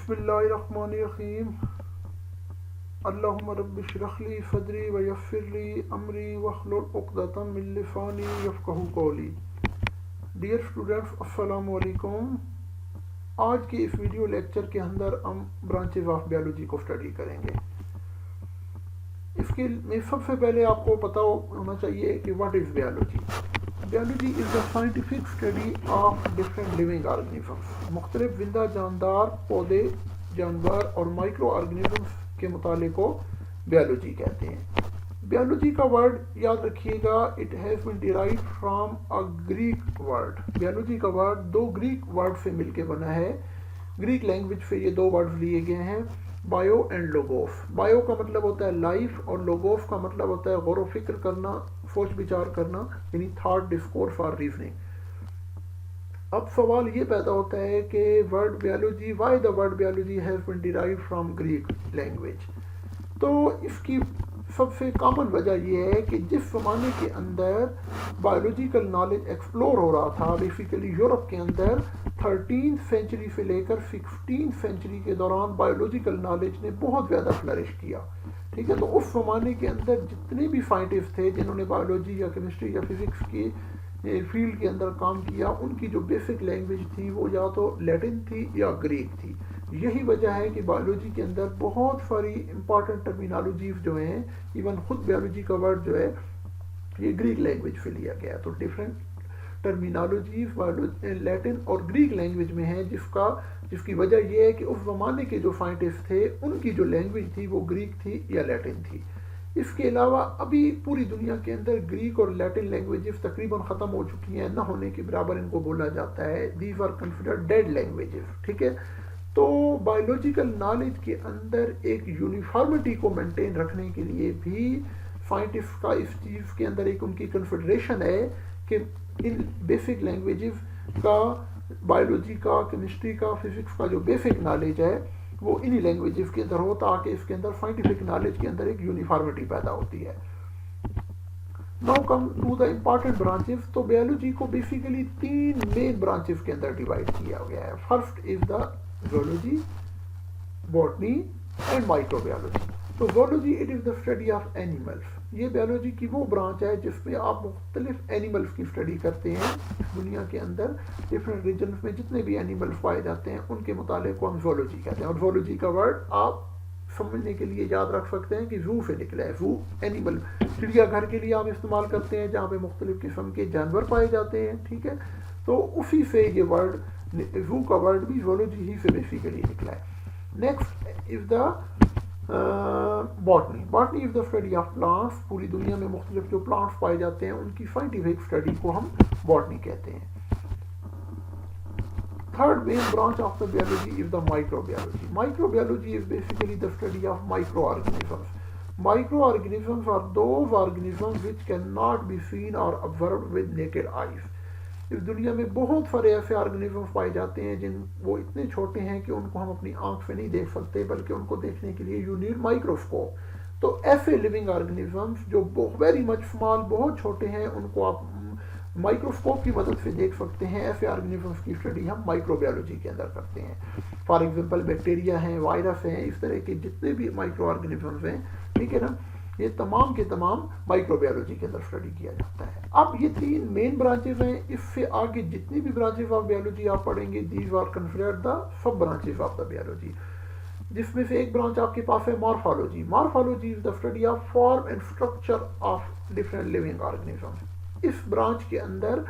बिस्मिल्लाहिर्रहमानिर्रहीम। अल्लाहुम्मा रब्बि इश्रह ली सदरी व यस्सिर ली अमरी वहलुल उक़दतम मिन लिसानी यफ़क़हू क़ौली। डियर स्टूडेंट्स, अस्सलामु अलैकुम। आज के इस वीडियो लेक्चर के अंदर हम ब्रांचेज ऑफ बायोलॉजी को स्टडी करेंगे। इसके में सबसे पहले आपको पता होना चाहिए कि what is biology. Biology is the scientific study of different living organisms. मुख्तलिफ जिंदा जानदार पौधे, जानवर और माइक्रो ऑर्गेनिजम्स के मुताले को बायोलॉजी कहते हैं। बायोलॉजी का वर्ड याद रखिएगा, it has been derived from a Greek word. Biology का वर्ड दो ग्रीक वर्ड से मिलकर बना है। ग्रीक लैंग्वेज से ये दो वर्ड्स लिए गए हैं, बायो एंड लोगोस। बायो का मतलब होता है लाइफ और लोगोस का मतलब होता है गौर व फिक्र करना, सोच विचार करना, यानी थॉट, डिस्कोर्स और रीजनिंग। अब सवाल ये पैदा होता है कि word biology, why the word biology has been derived from Greek language. तो इसकी सबसे कॉमन वजह यह है कि जिस ज़माने के अंदर बायोलॉजिकल नॉलेज एक्सप्लोर हो रहा था, बेसिकली यूरोप के अंदर 13th सेंचुरी से लेकर 16th सेंचुरी के दौरान बायोलॉजिकल नॉलेज ने बहुत ज़्यादा फ्लरिश किया। ठीक है, तो उस ज़माने के अंदर जितने भी साइंटिस्ट थे जिन्होंने बायोलॉजी या केमिस्ट्री या फिज़िक्स की फील्ड के अंदर काम किया, उनकी जो बेसिक लैंग्वेज थी वो या तो लैटिन थी या ग्रीक थी। यही वजह है कि बायोलॉजी के अंदर बहुत सारी इंपॉर्टेंट टर्मिनोलॉजीज जो हैं, इवन खुद बायोलॉजी का वर्ड जो है ये ग्रीक लैंग्वेज से लिया गया। तो डिफरेंट टर्मिनोलॉजीज लैटिन और ग्रीक लैंग्वेज में है, जिसकी वजह यह है कि उस ज़माने के जो साइंटिस्ट थे उनकी जो लैंग्वेज थी वो ग्रीक थी या लैटिन थी। इसके अलावा अभी पूरी दुनिया के अंदर ग्रीक और लैटिन लैंग्वेजेस तकरीबन ख़त्म हो चुकी हैं, न होने के बराबर इनको बोला जाता है। These are considered dead languages. ठीक है, तो बायोलॉजिकल नॉलेज के अंदर एक यूनिफॉर्मिटी को मेंटेन रखने के लिए भी साइंटिस्ट का इस चीज़ के अंदर एक उनकी कंसिडरेशन है कि इन बेसिक लैंग्वेजेस का, बायोलॉजी का, केमिस्ट्री का, फिजिक्स का जो बेसिक नॉलेज है वो इन्हीं लैंग्वेजेस के अंदर हो, ताकि इसके अंदर साइंटिफिक नॉलेज के अंदर एक यूनिफॉर्मिटी पैदा होती है। Now come to the important branches. तो बायोलॉजी को बेसिकली 3 मेन ब्रांचेस के अंदर डिवाइड किया गया है। First is the zoology, botany and microbiology. तो zoology it is the study of animals. ये बायोलॉजी की वो ब्रांच है जिसमें आप मुख्तलिफ एनिमल्स की स्टडी करते हैं। दुनिया के अंदर डिफरेंट रीजन में जितने भी एनिमल्स पाए जाते हैं उनके मुताले को हम zoology कहते हैं। और zoology का वर्ड आप समझने के लिए याद रख सकते हैं कि जू से निकला है। जू एनिमल, चिड़ियाघर के लिए आप इस्तेमाल करते हैं जहाँ पे मुख्तलिफ किस्म के जानवर पाए जाते हैं। ठीक है, तो उसी से ये वर्ड, जू का वर्ड भी zoology ही से बेसिकली निकला है। Next is the botany. Botany is the study of plants. पूरी दुनिया में मुख्तलिफ जो प्लांट्स पाए जाते हैं उनकी साइंटिफिक स्टडी को हम बॉटनी कहते हैं। Third main branch of the biology is the microbiology. Microbiology is basically the study of micro organisms. Micro organisms are those organisms which can not be seen और observed with naked eyes. इस दुनिया में बहुत सारे ऐसे organisms पाए जाते हैं जिन वो इतने छोटे हैं कि उनको हम अपनी आंख से नहीं देख सकते, बल्कि उनको देखने के लिए यू नीड माइक्रोस्कोप। तो ऐसे लिविंग ऑर्गेनिजम्स जो वेरी मच स्मॉल, बहुत छोटे हैं, उनको आप माइक्रोस्कोप की मदद से देख सकते हैं। ऐसे ऑर्गेनिजम्स की स्टडी हम माइक्रोबायोलॉजी के अंदर करते हैं। फॉर एग्जांपल बैक्टीरिया हैं, वायरस हैं, इस तरह के जितने भी माइक्रो ऑर्गेनिजम्स हैं, ठीक है ना, ये तमाम के तमाम माइक्रोबायोलॉजी के अंदर स्टडी किया जाता है। अब ये 3 मेन ब्रांचेस हैं। इससे आगे जितनी भी ब्रांचेस ऑफ बायोलॉजी आप पढ़ेंगे, these are considered the sub branches of the biology, जिसमें से एक ब्रांच आपके पास है morphology. Morphology is the study of form and structure of different living organisms. इस ब्रांच के अंदर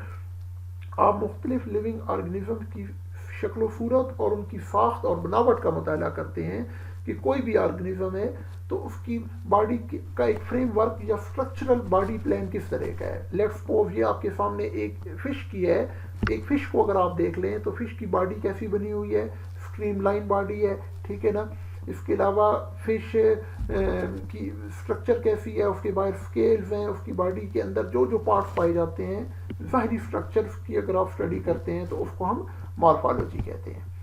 आप मुख्तलिफ लिविंग ऑर्गेनिजम्स की शक्ल सूरत और उनकी साख्त और बनावट का मुताला करते हैं कि कोई भी ऑर्गेनिज्म है तो उसकी बॉडी का एक फ्रेमवर्क या स्ट्रक्चरल बॉडी प्लान किस तरह का है। लेट्स सपोज ये आपके सामने एक फिश की है। एक फिश को अगर आप देख लें तो फिश की बॉडी कैसी बनी हुई है, स्ट्रीमलाइन बॉडी है। ठीक है ना, इसके अलावा फिश की स्ट्रक्चर कैसी है, उसके बाहर स्केल्स हैं, उसकी बॉडी के अंदर जो जो पार्ट्स पाए जाते हैं, ज़ाहिरी स्ट्रक्चर की अगर आप स्टडी करते हैं तो उसको हम मॉर्फोलॉजी कहते हैं।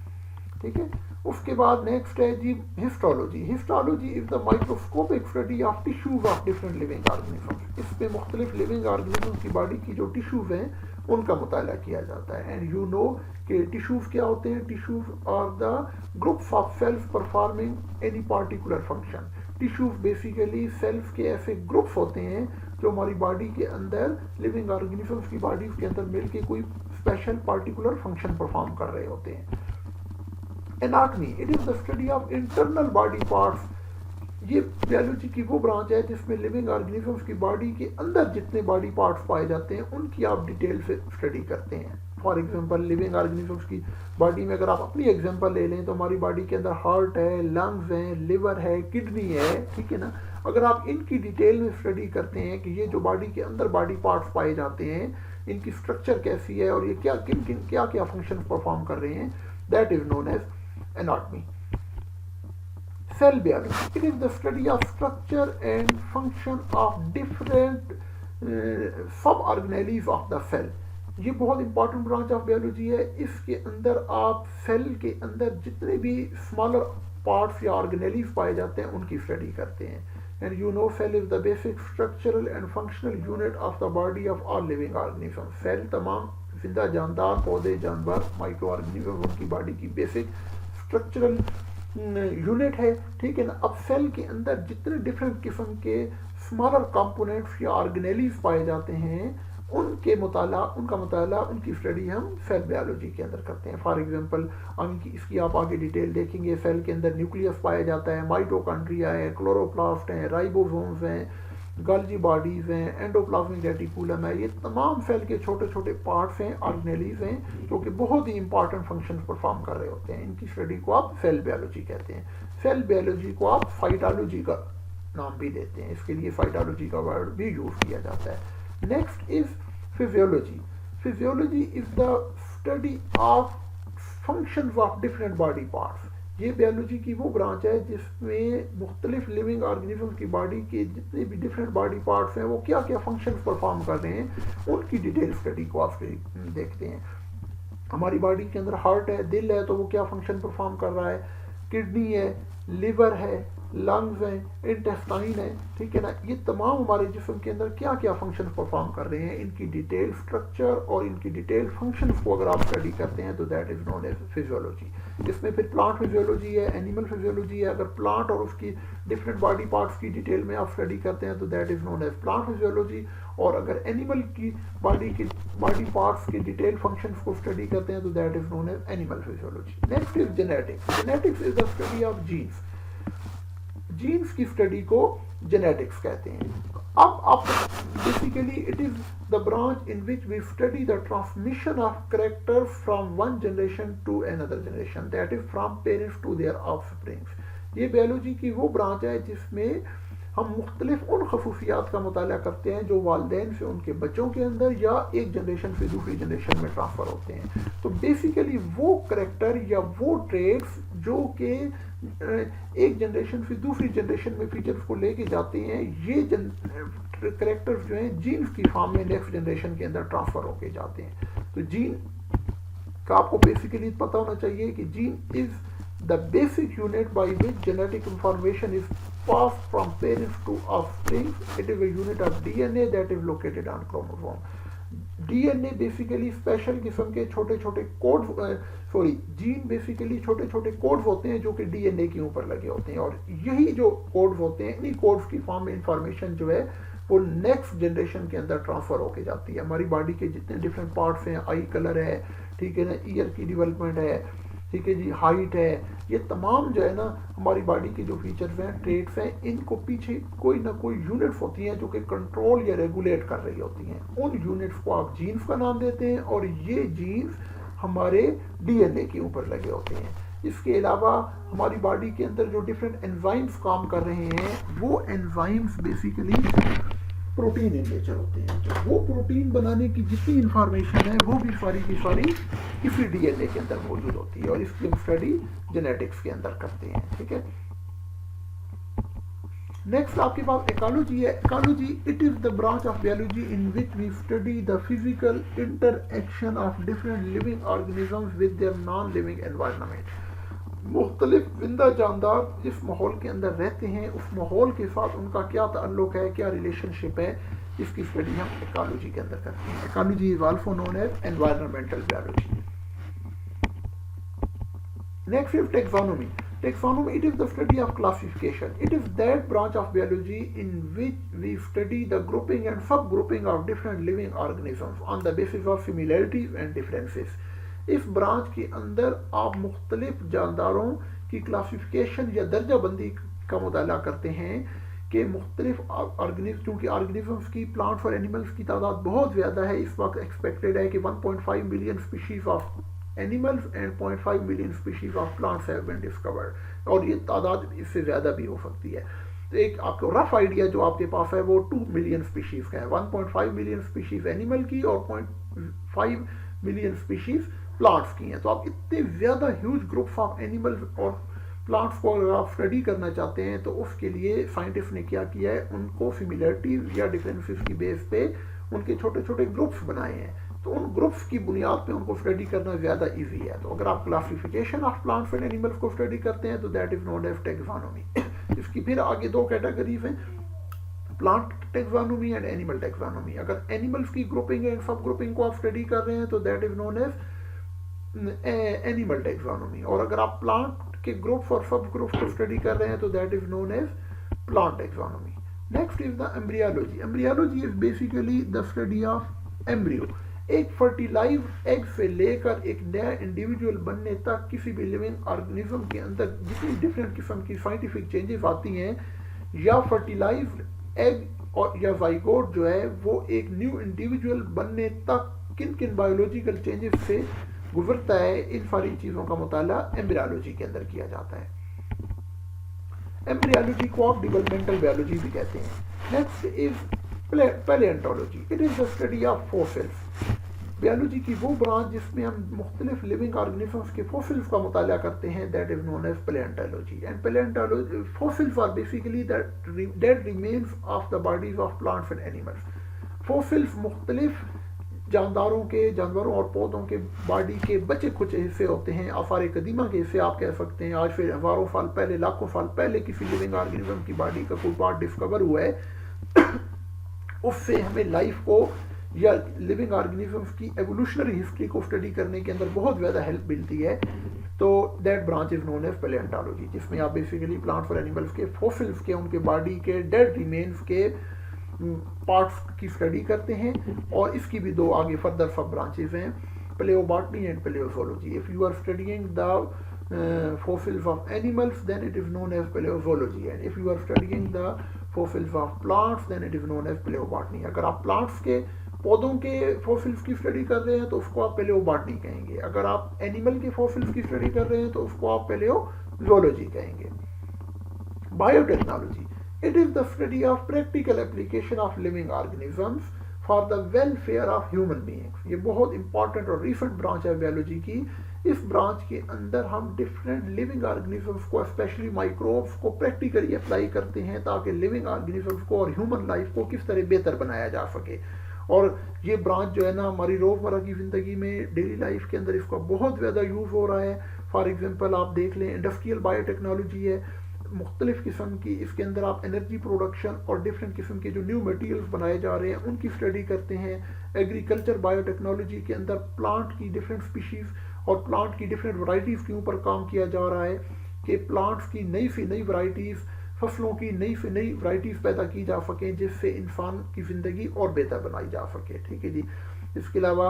ठीक है, उसके बाद नेक्स्ट है जी histology. Histology is the microscopic study of tissues of different living organisms. इसमें मुख्तलिफ लिविंग ऑर्गेनिजम्स की बॉडी की जो टिश्यूज हैं उनका मुताला किया जाता है। एंड यू नो कि टिश्यूज क्या होते हैं? Tissues are the groups of cells performing any particular function. Tissues basically cells के ऐसे ग्रुप्स होते हैं जो हमारी बॉडी के अंदर, लिविंग ऑर्गेनिजम्स की बॉडी के अंदर मिलके कोई स्पेशल पार्टिकुलर फंक्शन परफॉर्म कर रहे होते हैं। Anatomy, it is the study of internal body parts. ये बायोलॉजी की वो ब्रांच है जिसमें लिविंग ऑर्गेनिजम्स की बॉडी के अंदर जितने बॉडी पार्ट्स पाए जाते हैं उनकी आप डिटेल से स्टडी करते हैं। फॉर एग्जांपल लिविंग ऑर्गेनिजम्स की बॉडी में अगर आप अपनी एग्जांपल ले लें तो हमारी बॉडी के अंदर हार्ट है, लंग्स हैं, लिवर है, किडनी है, ठीक है ना। अगर आप इनकी डिटेल में स्टडी करते हैं कि ये जो बॉडी के अंदर बॉडी पार्ट्स पाए जाते हैं इनकी स्ट्रक्चर कैसी है और ये क्या क्या फंक्शन परफॉर्म कर रहे हैं, that is known as anatomy. Cell biology, it is the study of structure and function of different sub-organelles of the cell। ये बहुत इंपॉर्टेंट ब्रांच ऑफ बायोलॉजी है। इसके अंदर आप सेल के अंदर जितने भी स्मॉलर पार्ट्स या ऑर्गेनेल्स पाए जाते हैं उनकी स्टडी करते हैं। And you know cell is the basic structural and functional unit of the body of all living organism. Cell तमाम जिंदा जानदार पौधे, जानवर, माइक्रो ऑर्गेनिज्म, उनकी बॉडी की बेसिक स्ट्रक्चरल यूनिट है, ठीक है ना। अब सेल के अंदर जितने डिफरेंट किस्म के स्मॉलर कंपोनेंट्स या ऑर्गेनेल्स पाए जाते हैं उनका मुताला, उनकी स्टडी हम सेल बायोलॉजी के अंदर करते हैं। फॉर एग्जांपल इसकी आप आगे डिटेल देखेंगे। सेल के अंदर न्यूक्लियस पाया जाता है, माइटोकॉन्ड्रिया है, क्लोरोप्लास्ट हैं, राइबोसोम्स हैं, गल्जी बॉडीज हैं, एंडोप्लाज्मिक रेटिकुलम है। ये तमाम सेल के छोटे छोटे पार्ट्स हैं, ऑर्गेनेल्स हैं जो कि बहुत ही इंपॉर्टेंट फंक्शन परफॉर्म कर रहे होते हैं। इनकी स्टडी को आप सेल बायोलॉजी कहते हैं। सेल बायोलॉजी को आप फाइटोलॉजी का नाम भी देते हैं, इसके लिए फाइटोलॉजी का वर्ड भी यूज किया जाता है। Next is physiology. Physiology is the study of functions of different body parts. ये बायोलॉजी की वो ब्रांच है जिसमें मुख्तलिफ लिविंग ऑर्गेनिजम्स की बॉडी के जितने भी डिफरेंट बॉडी पार्ट्स हैं वो क्या क्या फंक्शंस परफॉर्म कर रहे हैं उनकी डिटेल स्टडी को आप देखते हैं। हमारी बॉडी के अंदर हार्ट है, दिल है, तो वो क्या फंक्शन परफॉर्म कर रहा है, किडनी है, लिवर है, लंग्स हैं, इंटेस्टाइन है, ठीक है ना। ये तमाम हमारे जिस्म के अंदर क्या क्या फंक्शन परफॉर्म कर रहे हैं, इनकी डिटेल स्ट्रक्चर और इनकी डिटेल फंक्शंस को अगर आप स्टडी करते हैं तो that is known as physiology. इसमें फिर प्लांट फिजियोलॉजी है, एनिमल फिजियोलॉजी है। अगर प्लांट और उसकी डिफरेंट बॉडी पार्ट्स की डिटेल में आप स्टडी करते हैं तो that is known as plant physiology. और अगर एनिमल की बॉडी पार्ट्स की डिटेल फंक्शंस को स्टडी करते हैं तो that is known as animal physiology. Next is genetics. Genetics is the study of genes. Genes की स्टडी को जेनेटिक्स कहते हैं। अब आप basically it is the branch in which we study the transmission of character from one generation to another generation, that is from parents to their offsprings. ये biology की वो branch है जिसमें हम मुख्तलिफ उन खसूसियात का मुताला करते हैं जो वालिदैन से उनके बच्चों के अंदर या एक जनरेशन से दूसरी जनरेशन में ट्रांसफ़र होते हैं। तो बेसिकली वो करेक्टर या वो ट्रेड्स जो कि एक जनरेशन से दूसरी जनरेशन में फीचर्स को लेके जाते हैं, ये करेक्टर्स जो हैं जीन्स की फॉर्म में नेक्स्ट जनरेशन के अंदर ट्रांसफ़र होके जाते हैं। तो जीन का आपको बेसिकली पता होना चाहिए कि gene is the basic unit by which genetic information is passed from parents to offspring. It is a unit of DNA that is located on chromosome. DNA basically special किस्म के छोटे छोटे कोड, जीन बेसिकली छोटे छोटे codes होते हैं जो कि डीएनए के ऊपर लगे होते हैं, और यही जो कोड्स होते हैं इन्हीं कोड्स की फॉर्म में इंफॉर्मेशन जो है वो नेक्स्ट जनरेशन के अंदर ट्रांसफर होके जाती है। हमारी बॉडी के जितने डिफरेंट पार्ट्स हैं, आई कलर है, ठीक है ना, ईयर की डेवलपमेंट है, ठीक है जी, हाइट है, ये तमाम जो है ना हमारी बॉडी के जो फीचर्स हैं, ट्रेट्स हैं, इनको पीछे कोई ना कोई यूनिट्स होती हैं जो कि कंट्रोल या रेगुलेट कर रही होती हैं। उन यूनिट्स को आप जीन्स का नाम देते हैं और ये जीन्स हमारे डीएनए के ऊपर लगे होते हैं। इसके अलावा हमारी बॉडी के अंदर जो डिफरेंट एंजाइम्स काम कर रहे हैं वो enzymes basically protein in nature होते हैं। तो वो प्रोटीन बनाने की जितनी इंफॉर्मेशन है वो भी सारी की सारी इसी डीएनए के अंदर मौजूद होती है, और इसकी हम स्टडी जेनेटिक्स के अंदर करते हैं, ठीक है। नेक्स्ट आपके पास इकोलॉजी है। Ecology it is the branch of biology in which we study the physical interaction of different living organisms with their non living environment. मुख्तलिफ जिंदा जानदार जिस माहौल के अंदर रहते हैं उस माहौल के साथ उनका क्या ताल्लुक है, क्या रिलेशनशिप है, इसकी स्टडी हम इकोलॉजी के अंदर करते हैं. Ecology is also known as environmental biology. Next is taxonomy. Taxonomy, it is the study of classification. It is that branch of biology in which we study the grouping and subgrouping of different living organisms on the basis of similarities and differences. इस branch के अंदर आप मुख्तलिफ जानदारों की classification या दर्जाबंदी का मुताला करते हैं कि मुख्तलिफ ऑर्गेनिज्म, चूँकि ऑर्गेनिजम्स की, प्लांट्स और एनिमल्स की तादाद बहुत ज़्यादा है. इस वक्त एक्सपेक्टेड है कि 1.5 million species of animals and 0.5 million species of plants have been discovered, और ये तादाद इससे ज़्यादा भी हो सकती है. तो एक आपको रफ आइडिया जो आपके पास है वो 2 मिलियन स्पीशीज़ का है. 1.5 मिलियन स्पीशीज़ एनिमल की और 0.5 मिलियन स्पीशीज़ प्लांट्स की हैं. तो आप इतने ज़्यादा ह्यूज ग्रुप्स ऑफ एनिमल्स और प्लांट्स को अगर आप स्टडी करना चाहते हैं तो उसके लिए साइंटिस्ट ने क्या किया है, उनको सिमिलरिटीज या डिफरेंसेस की बेस पे उनके छोटे छोटे ग्रुप्स बनाए हैं. तो उन ग्रुप्स की बुनियाद पे उनको स्टडी करना ज़्यादा इजी है. तो अगर आप classification of plants and animals को स्टडी करते हैं तो that is known as taxonomy. इसकी फिर आगे दो कैटेगरीज हैं, plant taxonomy and animal taxonomy. अगर एनिमल्स की ग्रुपिंग एंड सब ग्रुपिंग को आप स्टडी कर रहे हैं तो that is known as animal taxonomy. और अगर आप प्लांट के ग्रुप्स और सब ग्रुप्स को स्टडी कर रहे हैं तो that is known as plant taxonomy. Next is the embryology. Embryology is basically the study of embryo. एक फर्टिलाइज एग से लेकर एक नया इंडिविजुअल बनने तक किसी भी लिविंग ऑर्गेनिज्म के अंदर जितनी डिफरेंट किस्म की साइंटिफिक चेंजेस आती हैं, या फर्टिलाइज एग और या जाइगोट जो है वो एक न्यू इंडिविजुअल बनने तक किन किन बायोलॉजिकल चेंजेस से गुजरता है, इन सारी चीज़ों का मुताला एम्ब्रियोलॉजी के अंदर किया जाता है. एम्ब्रियोलॉजी को आप डेवलपमेंटल बायोलॉजी भी कहते हैं. Next is palaeontology. It is the study of fossils. Biology की वो ब्रांच जिसमें हम मुख्तलिफ लिविंग ऑर्गेनिजम्स के फॉसिल्स का मुताला करते हैं, that is known as palaeontology. And palaeontology fossils are basically that remains of the bodies of plants and animals. Fossils मुख्तलिफ जानवरों और पौधों के बॉडी के बचे कुछ हिस्से होते हैं, आसार कदीमा के हिस्से आप कह सकते हैं. आज फिर हज़ारों साल पहले, लाखों साल पहले किसी लिविंग ऑर्गेनिज्म की बॉडी का कोई पार्ट डिस्कवर हुआ है, उससे हमें लाइफ को या लिविंग ऑर्गेनिजम्स की एवोल्यूशनरी हिस्ट्री को स्टडी करने के अंदर बहुत ज़्यादा हेल्प मिलती है. तो that branch is known as palaeontology, जिसमें आप बेसिकली प्लांट्स और एनिमल्स के फॉसिल्स के, उनके बॉडी के डेड रिमेन्स के पार्ट्स की स्टडी करते हैं. और इसकी भी दो आगे फर्दर सब ब्रांचेज हैं, palaeobotany and palaeozoology. If you are studying the fossils of animals, then it is known as paleozoology, and if you are studying the fossils of plants, then it is known as paleobotany. अगर आप plants के, पौधों के fossils की study कर रहे हैं तो उसको आप पेलियोबॉटनी कहेंगे. अगर आप एनिमल के फॉसिल्स की स्टडी कर रहे हैं तो उसको आप पेलियोजोलॉजी कहेंगे. Biotechnology. It is the study of practical application of living organisms for the welfare of human beings. ये बहुत इंपॉर्टेंट और रिसेंट ब्रांच है बायोलॉजी की. इस ब्रांच के अंदर हम डिफरेंट लिविंग ऑर्गेनिजम्स को, स्पेशली माइक्रोब्स को प्रैक्टिकली अप्लाई करते हैं ताकि लिविंग ऑर्गेनिजम्स को और ह्यूमन लाइफ को किस तरह बेहतर बनाया जा सके. और ये ब्रांच जो है ना, हमारी रोज़मर्रा की ज़िंदगी में, डेली लाइफ के अंदर इसका बहुत ज़्यादा यूज़ हो रहा है. फॉर एग्जांपल आप देख लें, इंडस्ट्रियल बायोटेक्नोलॉजी है, मुख्तलिफ़ किस्म की, इसके अंदर आप एनर्जी प्रोडक्शन और डिफरेंट किस्म के जो न्यू मटीरियल्स बनाए जा रहे हैं उनकी स्टडी करते हैं. एग्रीकल्चर बायोटेक्नोलॉजी के अंदर प्लांट की डिफरेंट स्पीशीज़ और प्लांट की डिफरेंट वैरायटीज़ के ऊपर काम किया जा रहा है कि प्लांट्स की नई से नई वैरायटीज़, फसलों की नई से नई वैरायटीज़ पैदा की जा सकें जिससे इंसान की ज़िंदगी और बेहतर बनाई जा सके. ठीक है जी. इसके अलावा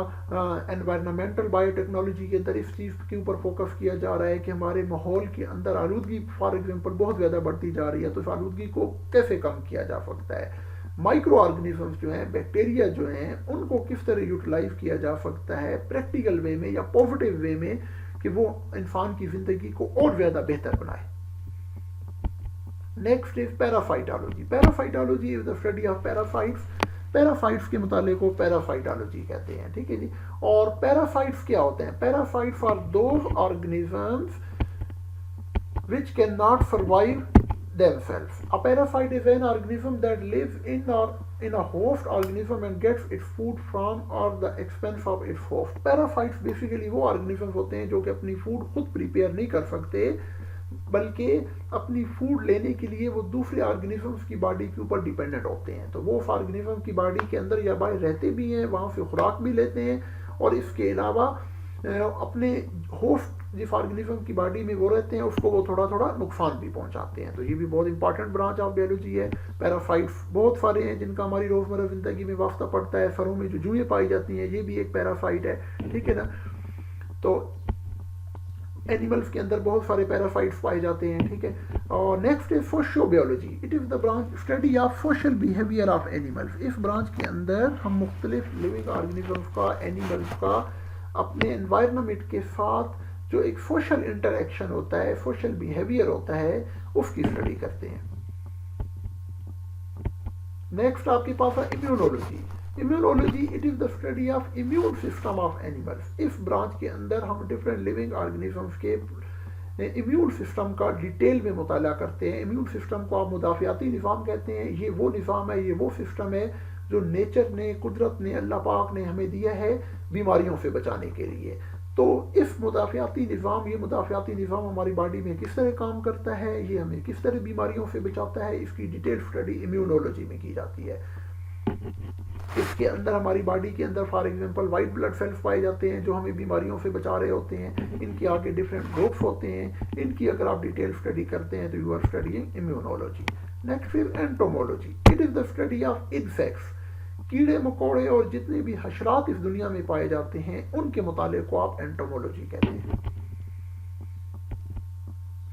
एनवायरमेंटल बायोटेक्नोलॉजी के अंदर इस चीज़ के ऊपर फोकस किया जा रहा है कि हमारे माहौल के अंदर आलूदगी फॉर एग्जांपल बहुत ज़्यादा बढ़ती जा रही है, तो इस आलूदगी को कैसे कम किया जा सकता है. माइक्रो ऑर्गेनिजम्स जो हैं, बैक्टीरिया जो हैं, उनको किस तरह यूटिलाइज किया जा सकता है प्रैक्टिकल वे में या पॉजिटिव वे में कि वो इंसान की ज़िंदगी को और ज़्यादा बेहतर बनाए. Next is parasitology. Parasitology is the study of parasites. Parasites के मुताले को पैरासाइटोलॉजी कहते हैं. ठीक है जी. और पैरासाइट्स क्या होते हैं? Parasites are those organisms which can not survive themselves. A parasite is an organism that lives in a host organism and gets its food from or the expense of its host. Parasites basically वो organisms होते हैं जो कि अपनी food खुद prepare नहीं कर सकते, बल्कि अपनी फूड लेने के लिए वो दूसरे ऑर्गेनिजम्स की बॉडी के ऊपर डिपेंडेंट होते हैं। तो वो उस ऑर्गेनिज्म की बॉडी के अंदर या बाहर रहते भी हैं, वहाँ से खुराक भी लेते हैं, और इसके अलावा अपने होस्ट जिस ऑर्गेनिज्म की बॉडी में वो रहते हैं उसको वो थोड़ा थोड़ा नुकसान भी पहुंचाते हैं। तो ये भी बहुत इंपॉर्टेंट ब्रांच ऑफ बायोलॉजी है। पैरासाइट्स बहुत सारे हैं जिनका हमारी रोज़मर्रा ज़िंदगी में वास्ता पड़ता है। सरों में जो जुएँ पाई जाती हैं ये भी एक पैरासाइट है, ठीक है ना। तो एनिमल्स के अंदर बहुत सारे पैरासाइट्स पाए जाते हैं, ठीक है। और next is sociobiology. It is the branch study of social behaviour of animals. इस ब्रांच के अंदर हम मुख्तलिफ लिविंग ऑर्गेनिजम्स का, एनिमल्स का अपने एनवायरनमेंट के साथ जो एक सोशल इंटरेक्शन होता है, सोशल बिहेवियर होता है, उसकी स्टडी करते हैं। नेक्स्ट आपके पास है immunology. Immunology it is the study of immune system of animals. इस ब्रांच के अंदर हम डिफरेंट लिविंग ऑर्गेनिजम्स के इम्यून सिस्टम का डिटेल में मुताला करते हैं। इम्यून सिस्टम को आप मुदाफ़ियाती निज़ाम कहते हैं। ये वो निज़ाम है, ये वो सिस्टम है जो नेचर ने, कुदरत ने, अल्लाह पाक ने हमें दिया है बीमारियों से बचाने के लिए। तो इस मुदाफ़ियाती निज़ाम, ये मुदाफ़ियाती निज़ाम हमारी बॉडी में किस तरह काम करता है, ये हमें किस तरह बीमारियों से बचाता है, इसकी डिटेल स्टडी इम्यूनोलॉजी में की जाती है। इसके अंदर हमारी बॉडी के अंदर for example white blood cells पाए जाते हैं जो हमें बीमारियों से बचा रहे होते हैं। इनके आगे डिफरेंट ग्रुप्स होते हैं। इनकी अगर आप डिटेल स्टडी करते हैं तो you are studying immunology. Next is entomology. It is the study of insects. कीड़े मकोड़े और जितने भी हशरात इस दुनिया में पाए जाते हैं उनके मुताले को आप एंटोमोलॉजी कहते हैं।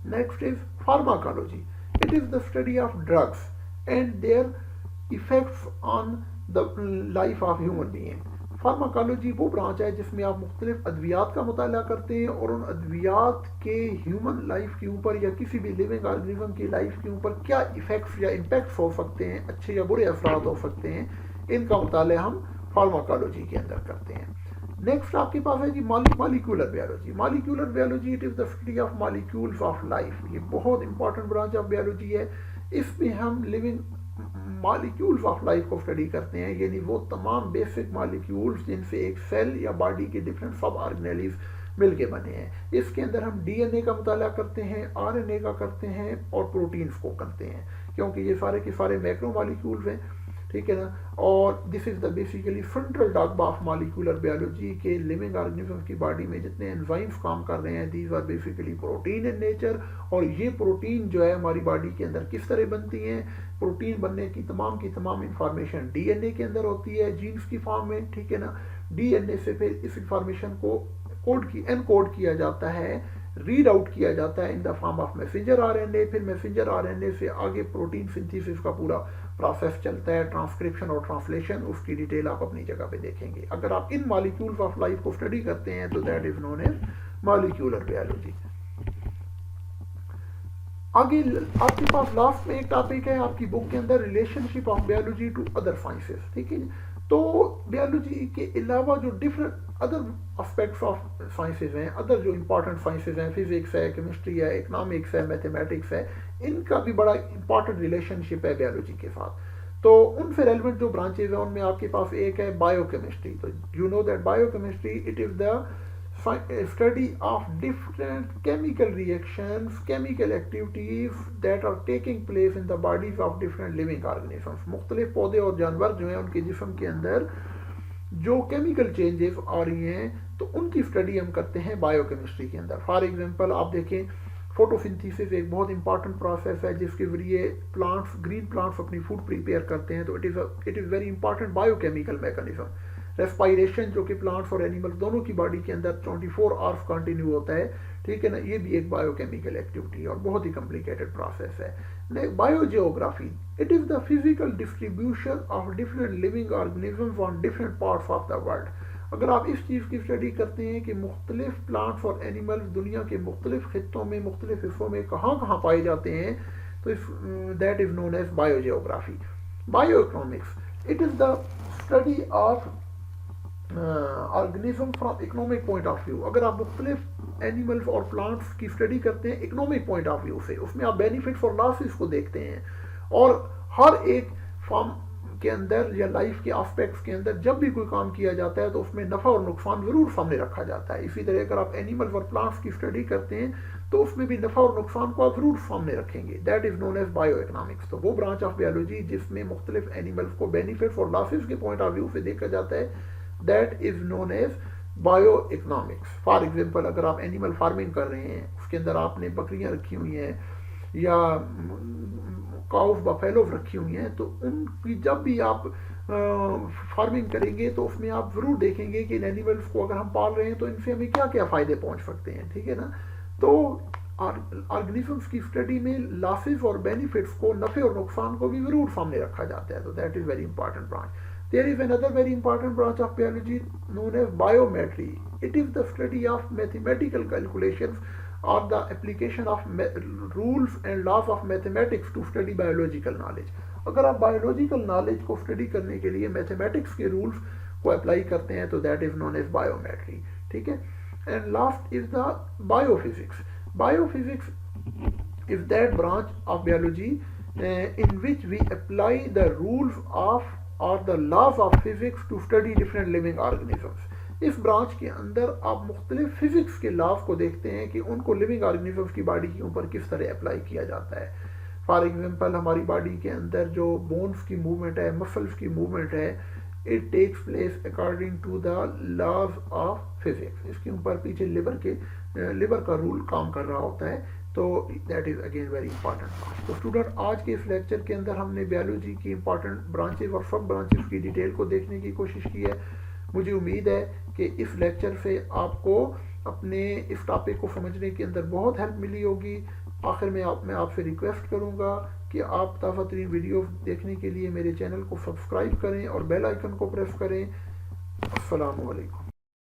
Next is pharmacology. It is the study of drugs and there effects on the life of human being. Pharmacology वो ब्रांच है जिसमें आप मुख्तलिफ अद्वियात का मुताला करते हैं और उन अद्वियात के ह्यूमन लाइफ के ऊपर या किसी भी लिविंग ऑर्गेनिज्म की लाइफ के ऊपर क्या इफेक्ट्स या इम्पैक्ट्स हो सकते हैं, अच्छे या बुरे असरात हो सकते हैं, इनका मुताला हम फार्माकोलॉजी के अंदर करते हैं। नेक्स्ट आपके पास है जी molecular biology. Molecular biology it is the study of molecules of life. ये बहुत इंपॉर्टेंट ब्रांच ऑफ बायोलॉजी है। इसमें हम लिविंग मॉलिक्यूल्स ऑफ लाइफ को स्टडी करते हैं, यानी वो तमाम बेसिक मॉलिक्यूल्स जिनसे एक सेल या बॉडी के डिफरेंट सब ऑर्गेनेलिज मिलके बने हैं। इसके अंदर हम डीएनए का मुताला करते हैं, आरएनए का करते हैं और प्रोटीन्स को करते हैं, क्योंकि ये सारे के सारे मैक्रो मॉलिक्यूल्स हैं, ठीक है ना। और this is the basically frontal dogma of molecular biology के लिविंग ऑर्गेनिज्म की बॉडी में जितने एंजाइम्स काम कर रहे हैं, these are basically protein in nature. और ये प्रोटीन जो है हमारी बॉडी के अंदर किस तरह बनती हैं, प्रोटीन बनने की तमाम इंफॉर्मेशन डीएनए के अंदर होती है जीन्स की फॉर्म में, ठीक है ना। डीएनए से फिर इस इंफॉर्मेशन को एनकोड किया जाता है, रीड आउट किया जाता है in the form of messenger RNA. फिर मैसेंजर आरएनए से आगे प्रोटीन सिंथेसिस का पूरा प्रोसेस चलता है, ट्रांसक्रिप्शन और ट्रांसलेशन। उसकी डिटेल आप अपनी जगह पे देखेंगे। अगर आप इन मॉलिक्यूल्स ऑफ लाइफ को स्टडी करते हैं तो that is known as molecular biology. आगे आपके पास लास्ट में एक टॉपिक है आपकी बुक के अंदर, relationship of biology to other sciences, ठीक है। तो बायोलॉजी के अलावा जो different other aspects of sciences हैं, अदर जो इंपॉर्टेंट साइंसेज हैं, फिजिक्स है, केमिस्ट्री है, इकोनॉमिक्स है, मैथमेटिक्स है, इनका भी बड़ा इंपॉर्टेंट रिलेशनशिप है बायोलॉजी के साथ। तो उनसे रेलिवेंट जो ब्रांचेज हैं उनमें आपके पास एक है बायोकेमिस्ट्री। तो you know that biochemistry it is the study of different chemical reactions, chemical activities that are taking place in the bodies of different living organisms। मुख्तलिफ पौधे और जानवर जो हैं उनके जिस्म के अंदर जो केमिकल चेंजेस आ रही हैं तो उनकी स्टडी हम करते हैं बायोकेमिस्ट्री के अंदर। फॉर एग्जांपल आप देखें फोटोसिंथेसिस एक बहुत इंपॉर्टेंट प्रोसेस है जिसके जरिए प्लांट्स, ग्रीन प्लांट्स अपनी फूड प्रिपेयर करते हैं। तो it is very important biochemical mechanism. Respiration जो कि प्लांट्स और एनिमल्स दोनों की बॉडी के अंदर 24 आवर्स कंटिन्यू होता है, ठीक है ना। ये भी एक बायोकेमिकल एक्टिविटी और बहुत ही कॉम्प्लिकेटेड प्रोसेस है। Biogeography it is the physical distribution of different living organisms on different parts of the world. अगर आप इस चीज़ की स्टडी करते हैं कि मुख्तलिफ प्लांट्स और एनिमल्स दुनिया के मुख्तलिफ खित्तों में, मुख्तलिफ हिस्सों में कहाँ पाए जाते हैं, तो that is known as biogeography. Bioeconomics it is the study of organism from economic point of view. अगर आप मुख्तलिफ एनिमल्स और प्लांट्स की स्टडी करते हैं इकोनॉमिक पॉइंट ऑफ व्यू से, उसमें आप बेनिफिट्स और लॉसेस को देखते हैं और हर एक के अंदर या लाइफ के एस्पेक्ट्स के अंदर जब भी कोई काम किया जाता है तो उसमें नफ़ा और नुकसान ज़रूर सामने रखा जाता है। इसी तरह अगर आप एनिमल्स और प्लांट्स की स्टडी करते हैं तो उसमें भी नफ़ा और नुकसान को आप ज़रूर सामने रखेंगे। That is known as bio economics. तो वो ब्रांच ऑफ बायोलॉजी जिसमें मुख्तलिफ एनिमल्स को बेनिफिट्स और लॉसेस के पॉइंट ऑफ व्यू से देखा जाता है, that is known as bio economics. For example अगर आप एनिमल फार्मिंग कर रहे हैं, उसके अंदर आपने बकरियां रखी हुई हैं या काउस बफेलोज रखी हुई हैं, तो उनकी जब भी आप फार्मिंग करेंगे तो उसमें आप ज़रूर देखेंगे कि इन एनिमल्स को अगर हम पाल रहे हैं तो इनसे हमें क्या क्या फ़ायदे पहुंच सकते हैं, ठीक है ना। तो ऑर्गेनिजम्स की स्टडी में लॉसेस और बेनिफिट्स को, नफ़े और नुकसान को भी ज़रूर सामने रखा जाता है। तो that is very important branch. There is another very important branch of biology known as biometry. It is the study of mathematical calculations or the application of rules and laws of mathematics to study biological knowledge. अगर आप biological knowledge को study करने के लिए mathematics के rules को apply करते हैं तो that is known as biometry, ठीक है। And last is the biophysics. Biophysics is that branch of biology in which we apply the rules of or the laws of physics to study different living organisms. इस branch के अंदर आप मुख्तलिफ physics के laws को देखते हैं कि उनको लिविंग ऑर्गेनिजम्स की बॉडी के ऊपर किस तरह अप्लाई किया जाता है। फॉर एग्जांपल हमारी बॉडी के अंदर जो बोन्स की मूवमेंट है, मसल्स की मूवमेंट है, it takes place according to the laws of physics. इसके ऊपर पीछे लिवर का रूल काम कर रहा होता है। तो that is again very important branch. तो स्टूडेंट आज के इस लेक्चर के अंदर हमने बायोलॉजी की इंपॉर्टेंट ब्रांचेस और सब ब्रांचेस की डिटेल को देखने की कोशिश की है। मुझे उम्मीद है कि इस लेक्चर से आपको अपने इस टॉपिक को समझने के अंदर बहुत हेल्प मिली होगी। आखिर में मैं आपसे रिक्वेस्ट करूंगा कि आप ताज़ा तरीन वीडियो देखने के लिए मेरे चैनल को सब्सक्राइब करें और बेल आइकन को प्रेस करें। अस्सलामु अलैकुम।